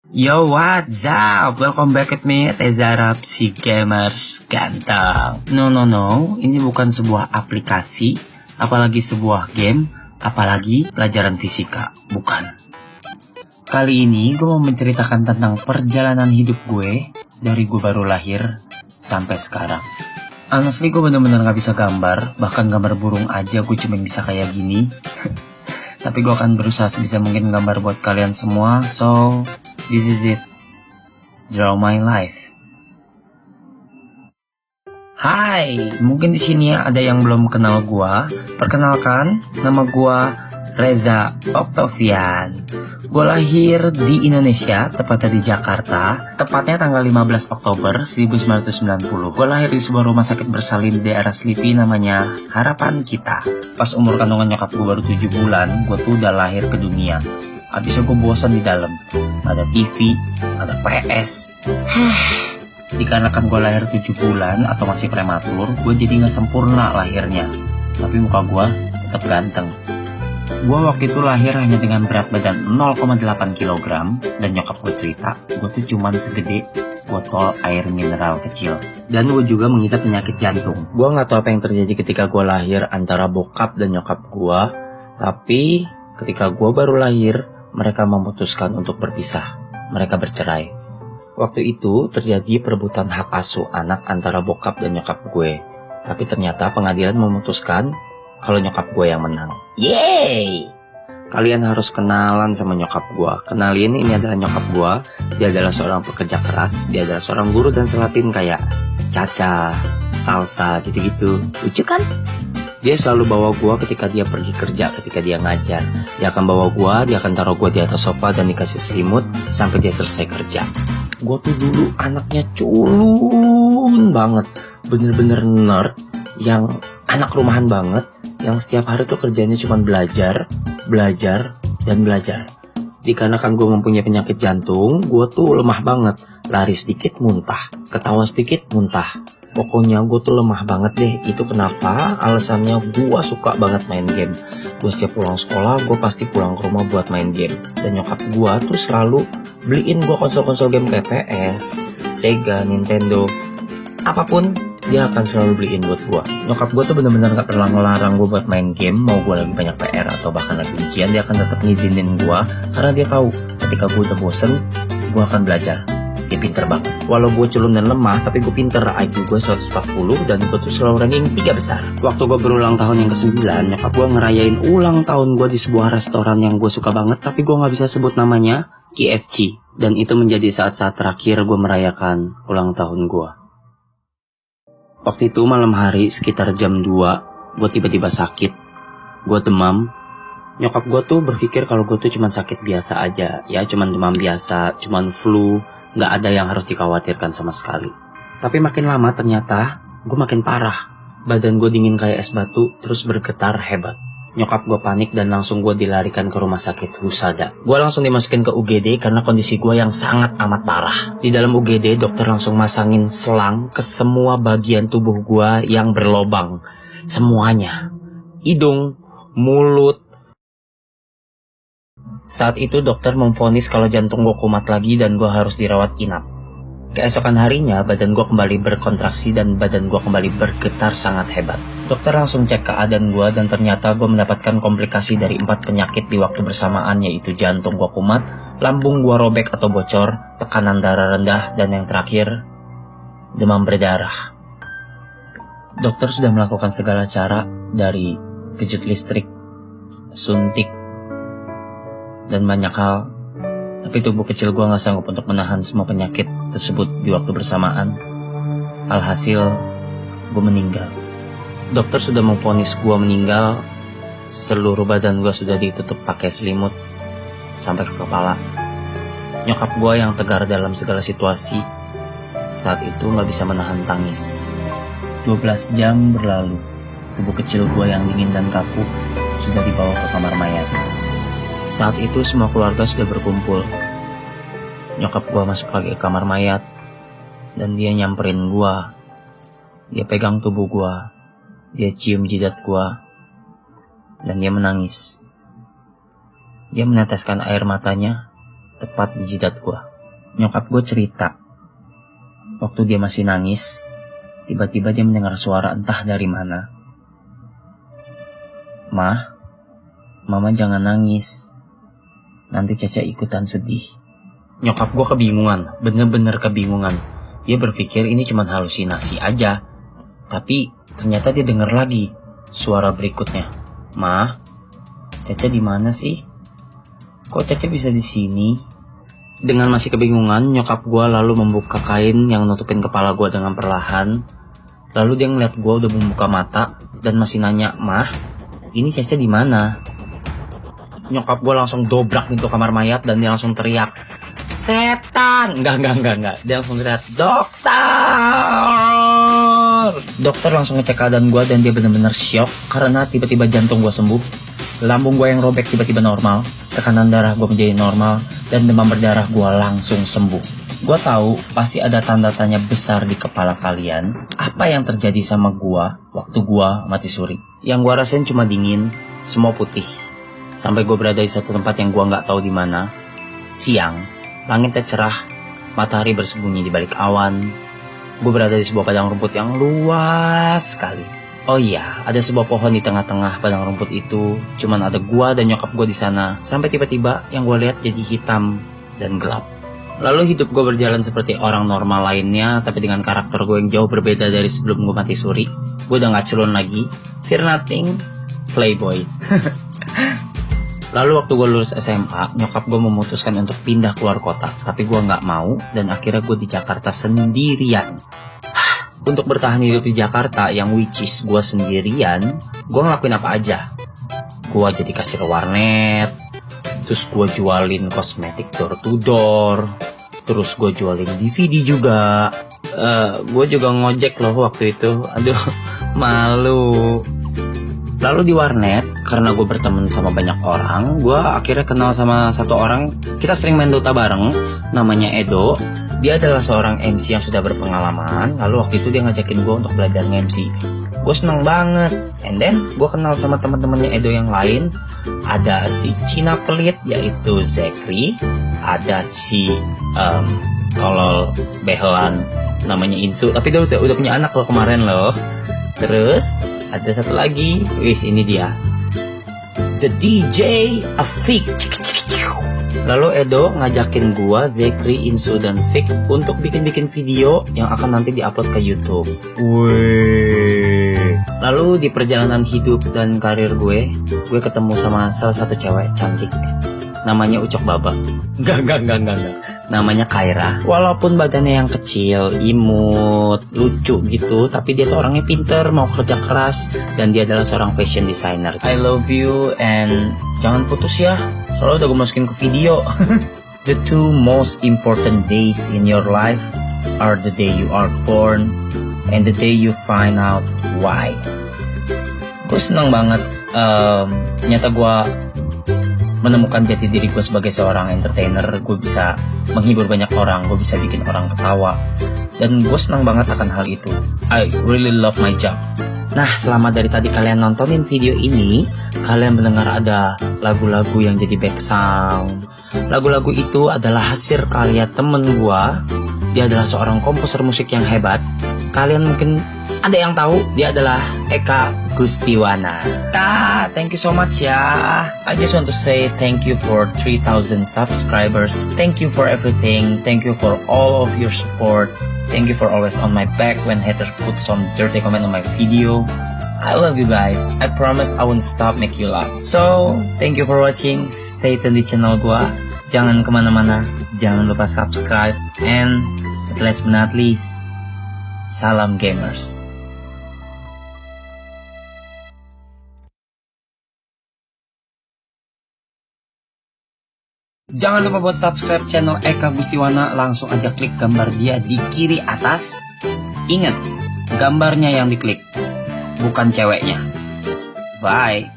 Yo, what's up? Welcome back with me, Reza Arab, si gamers ganteng. No, ini bukan sebuah aplikasi, apalagi sebuah game, apalagi pelajaran fisika, bukan. Kali ini gue mau menceritakan tentang perjalanan hidup gue dari gue baru lahir sampai sekarang. Honestly, gue bener-bener gak bisa gambar, bahkan gambar burung aja gue cuma bisa kayak gini. Tapi gue akan berusaha sebisa mungkin gambar buat kalian semua, so this is it. Draw my life. Hai, mungkin di sini ada yang belum kenal gua. Perkenalkan, nama gua Reza Octavian. Gua lahir di Indonesia, tepatnya di Jakarta, tepatnya tanggal 15 Oktober 1990. Gua lahir di sebuah rumah sakit bersalin di daerah Slipi namanya Harapan Kita. Pas umur kandungan nyokap gua baru 7 bulan, gua tuh udah lahir ke dunia. Abisnya gue bosan di dalam. Ada TV, ada PS. Dikarenakan gue lahir 7 bulan atau masih prematur, gue jadi gak sempurna lahirnya. Tapi muka gue tetap ganteng. Gue waktu itu lahir hanya dengan berat badan 0,8 kg. Dan nyokap gue cerita, gue tuh cuman segede botol air mineral kecil. Dan gue juga mengidap penyakit jantung. Gue gak tahu apa yang terjadi ketika gue lahir antara bokap dan nyokap gue. Tapi ketika gue baru lahir, mereka memutuskan untuk berpisah. Mereka bercerai. Waktu itu terjadi perebutan hak asuh anak antara bokap dan nyokap gue. Tapi ternyata pengadilan memutuskan kalau nyokap gue yang menang. Yeay! Kalian harus kenalan sama nyokap gue. Kenalin, ini adalah nyokap gue. Dia adalah seorang pekerja keras. Dia adalah seorang guru dan selatin kayak Caca, Salsa, gitu-gitu. Lucu kan? Dia selalu bawa gue ketika dia pergi kerja, ketika dia ngajar. Dia akan bawa gue, dia akan taruh gue di atas sofa dan dikasih selimut sampai dia selesai kerja. Gue tuh dulu anaknya culun banget. Bener-bener nerd, yang anak rumahan banget, yang setiap hari tuh kerjanya cuma belajar, dan belajar. Dikarenakan gue mempunyai penyakit jantung, gue tuh lemah banget. Lari sedikit muntah, ketawa sedikit muntah. Pokoknya gue tuh lemah banget deh. Itu kenapa alasannya gue suka banget main game. Gue setiap pulang sekolah, gue pasti pulang ke rumah buat main game. Dan nyokap gue tuh selalu beliin gue konsol-konsol game kayak PS, Sega, Nintendo, apapun dia akan selalu beliin buat gue. Nyokap gue tuh bener-bener gak pernah ngelarang gue buat main game. Mau gue lagi banyak PR atau bahkan lagi ujian, dia akan tetap ngizinin gue. Karena dia tahu ketika gue udah bosen, gue akan belajar. Dia pinter banget. Walau gue culun dan lemah, tapi gue pinter. IQ gue 140 dan gue tuh selalu ranking 3 besar. Waktu gue berulang tahun yang ke-9, nyokap gue ngerayain ulang tahun gue di sebuah restoran yang gue suka banget, tapi gue gak bisa sebut namanya, KFC. Dan itu menjadi saat-saat terakhir gue merayakan ulang tahun gue. Waktu itu malam hari sekitar jam 2, gue tiba-tiba sakit. Gue demam. Nyokap gue tuh berpikir kalau gue tuh cuma sakit biasa aja. Ya cuma demam biasa, cuma flu. Gak ada yang harus dikhawatirkan sama sekali. Tapi makin lama ternyata gue makin parah. Badan gue dingin kayak es batu, terus bergetar hebat. Nyokap gue panik dan langsung gue dilarikan ke rumah sakit Husada. Gue langsung dimasukin ke UGD karena kondisi gue yang sangat amat parah. Di dalam UGD dokter langsung masangin selang ke semua bagian tubuh gue yang berlobang. Semuanya. Hidung, mulut. Saat itu dokter memvonis kalau jantung gue kumat lagi dan gue harus dirawat inap. Keesokan harinya badan gue kembali berkontraksi dan badan gue kembali bergetar sangat hebat. Dokter langsung cek keadaan gue dan ternyata gue mendapatkan komplikasi dari 4 penyakit di waktu bersamaan, yaitu jantung gue kumat, lambung gue robek atau bocor, tekanan darah rendah, dan yang terakhir, demam berdarah. Dokter sudah melakukan segala cara dari kejut listrik, suntik, dan banyak hal, tapi tubuh kecil gue gak sanggup untuk menahan semua penyakit tersebut di waktu bersamaan. Alhasil, gue meninggal. Dokter sudah memvonis gue meninggal, seluruh badan gue sudah ditutup pakai selimut sampai ke kepala. Nyokap gue yang tegar dalam segala situasi, saat itu gak bisa menahan tangis. 12 jam berlalu, tubuh kecil gue yang dingin dan kaku sudah dibawa ke kamar mayat. Saat itu semua keluarga sudah berkumpul. Nyokap gue masuk lagi ke kamar mayat dan dia nyamperin gue. Dia pegang tubuh gue, dia cium jidat gue, dan dia menangis. Dia meneteskan air matanya tepat di jidat gue. Nyokap gue cerita, waktu dia masih nangis, tiba-tiba dia mendengar suara entah dari mana. "Mah, Mama jangan nangis, nanti Caca ikutan sedih." Nyokap gue kebingungan, bener-bener kebingungan. Dia berpikir ini cuma halusinasi aja. Tapi ternyata dia dengar lagi suara berikutnya. "Mah, Caca di mana sih? Kok Caca bisa di sini?" Dengan masih kebingungan, nyokap gue lalu membuka kain yang nutupin kepala gue dengan perlahan. Lalu dia ngeliat gue udah membuka mata dan masih nanya, "Mah, ini Caca di mana?" Nyokap gue langsung dobrak pintu kamar mayat dan dia langsung teriak, "Setan!" Enggak. Dia langsung teriak, "Dokter!" Dokter langsung ngecek keadaan gue dan dia benar-benar syok karena tiba-tiba jantung gue sembuh. Lambung gue yang robek tiba-tiba normal, tekanan darah gue menjadi normal, dan demam berdarah gue langsung sembuh. Gue tahu pasti ada tanda tanya besar di kepala kalian. Apa yang terjadi sama gue waktu gue mati suri? Yang gue rasain cuma dingin, semua putih. Sampai gue berada di satu tempat yang gue nggak tahu di mana. Siang, langitnya cerah, matahari bersembunyi di balik awan. Gue berada di sebuah padang rumput yang luas sekali. Oh iya, ada sebuah pohon di tengah-tengah padang rumput itu. Cuman ada gua dan nyokap gua di sana. Sampai tiba-tiba yang gua lihat jadi hitam dan gelap. Lalu hidup gua berjalan seperti orang normal lainnya, tapi dengan karakter gua yang jauh berbeda dari sebelum gua mati suri. Gua udah gak culun lagi, fear nothing, playboy. Lalu waktu gua lulus SMA, nyokap gua memutuskan untuk pindah keluar kota. Tapi gua gak mau dan akhirnya gua di Jakarta sendirian. Untuk bertahan hidup di Jakarta yang which is gue sendirian, gue ngelakuin apa aja. Gue jadi kasir warnet, terus gue jualin kosmetik door to door, terus gue jualin DVD juga. Gue juga ngojek loh waktu itu, aduh malu. Lalu di warnet, karena gue berteman sama banyak orang, gue akhirnya kenal sama satu orang. Kita sering main Dota bareng, namanya Edo. Dia adalah seorang MC yang sudah berpengalaman. Lalu waktu itu dia ngajakin gue untuk belajar nge-MC. Gue seneng banget. And then gue kenal sama teman-temannya Edo yang lain. Ada si Cina pelit yaitu Zekri. Ada si tolol behelan namanya Insu. Tapi dia udah punya anak loh kemarin loh. Terus ada satu lagi. Wis ini dia, The DJ Afik. Lalu Edo ngajakin gua, Zekri, Insu, dan Fik untuk bikin-bikin video yang akan nanti diupload ke YouTube. Wih. Lalu di perjalanan hidup dan karir gue ketemu sama salah satu cewek cantik. Namanya Ucok Baba. Enggak. Namanya Kaira. Walaupun badannya yang kecil, imut, lucu gitu, tapi dia tuh orangnya pinter, mau kerja keras, dan dia adalah seorang fashion designer. I love you and jangan putus ya. Soalnya udah gue masukin ke video. The two most important days in your life are the day you are born and the day you find out why. Gue seneng banget. Ternyata gue menemukan jati diri gue sebagai seorang entertainer. Gue bisa menghibur banyak orang, gue bisa bikin orang ketawa, dan gue senang banget akan hal itu. I really love my job. Nah, selama dari tadi kalian nontonin video ini, kalian mendengar ada lagu-lagu yang jadi back sound. Lagu-lagu itu adalah hasil karya temen gue. Dia adalah seorang komposer musik yang hebat. Kalian mungkin ada yang tahu, dia adalah Eka Gustiwana. Kak, thank you so much ya. I just want to say thank you for 3,000 subscribers. Thank you for everything. Thank you for all of your support. Thank you for always on my back when haters put some dirty comment on my video. I love you guys. I promise I won't stop make you laugh. So, thank you for watching. Stay tune di channel gua. Jangan kemana-mana. Jangan lupa subscribe. And last but not least, salam gamers. Jangan lupa buat subscribe channel Eka Gustiwana. Langsung aja klik gambar dia di kiri atas. Ingat, gambarnya yang diklik, bukan ceweknya. Bye.